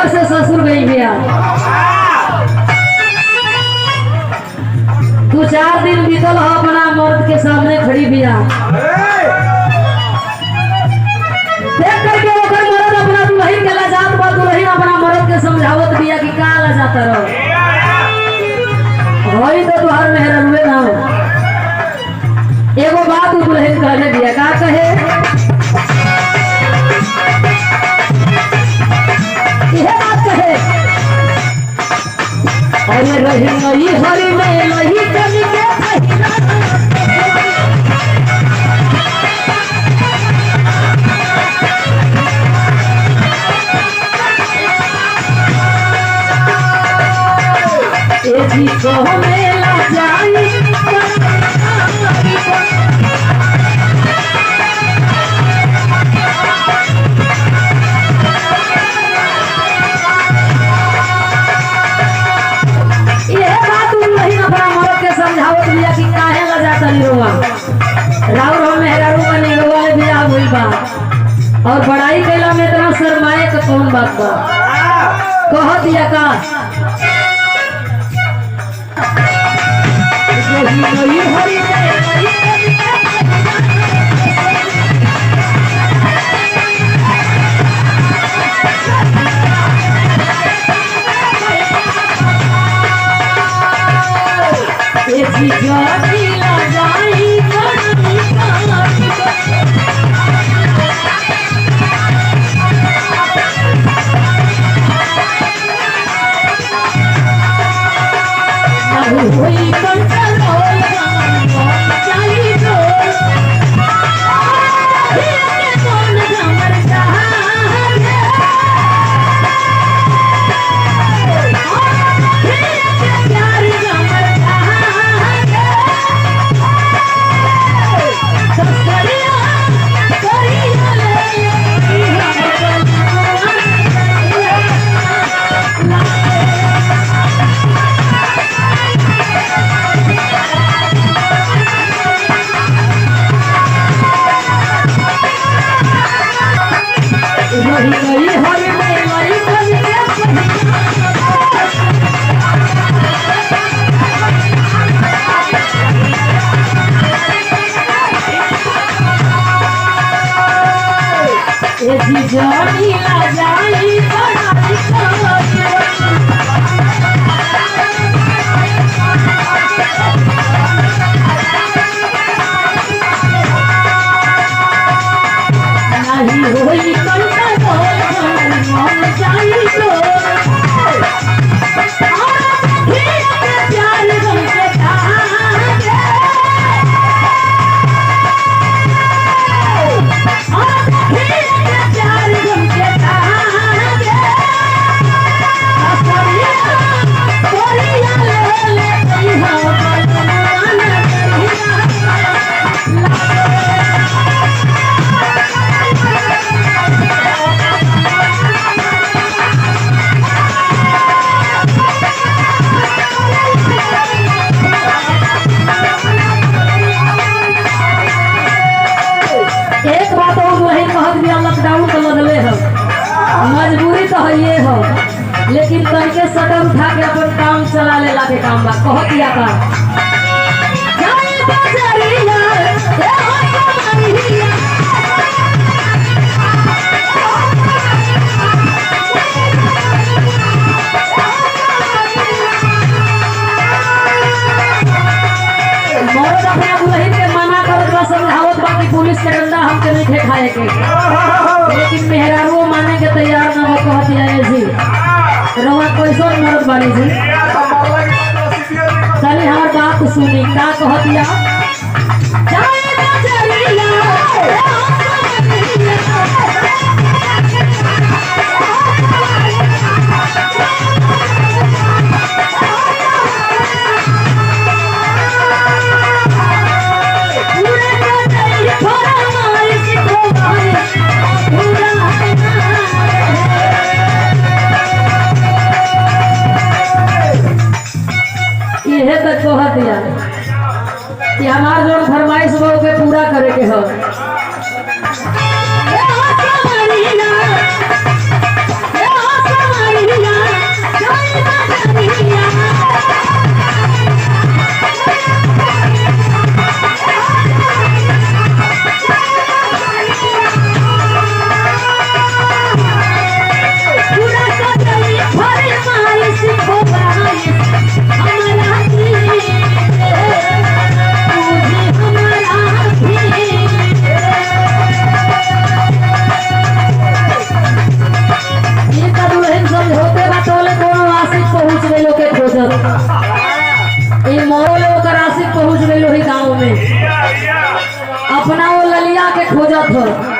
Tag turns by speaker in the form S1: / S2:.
S1: नैहर से ससुर गई बिया। 2-4 दिन बीतल हो अपना मर्द के सामने खड़ी बिया। देख करके ओकर मर्द अपना दुल्हन के लाजात बा, दुल्हन अपना मर्द के समझावत बिया कि का लाजात रहो होई तो तुहार मेहर रुए ना हो। एगो बात दुल्हन कहले बिया, का कहे यह बात कहे, अरे रही नहीं हरी में लही कमी के जी को मेला जाई समझावत बिया कि काहे लजा तनी रोवा राउर हम मेहरारू का निरवा बिया हुई बा और बड़ाई कैला में इतना शर्माए का कौन बात बा। कह दिया का मजबूरी तो है ये हो, लेकिन करके सटर उठा के अपन काम चला ले लाके काम बा। कह दिया का मर्द अपना दुल्हन के मना करत बा, समझावत बा कि पुलिस के डंडा हमके नहीं खाए के, लेकिन मेहरारू माने के तैयार ना हो। कहत है जी रवा कैसो मर्द बानी जी, चली हमार बात सुनी का कहतिया। कि हमार जो फरमाइश हो के पूरा करे के हो। इज्जत हो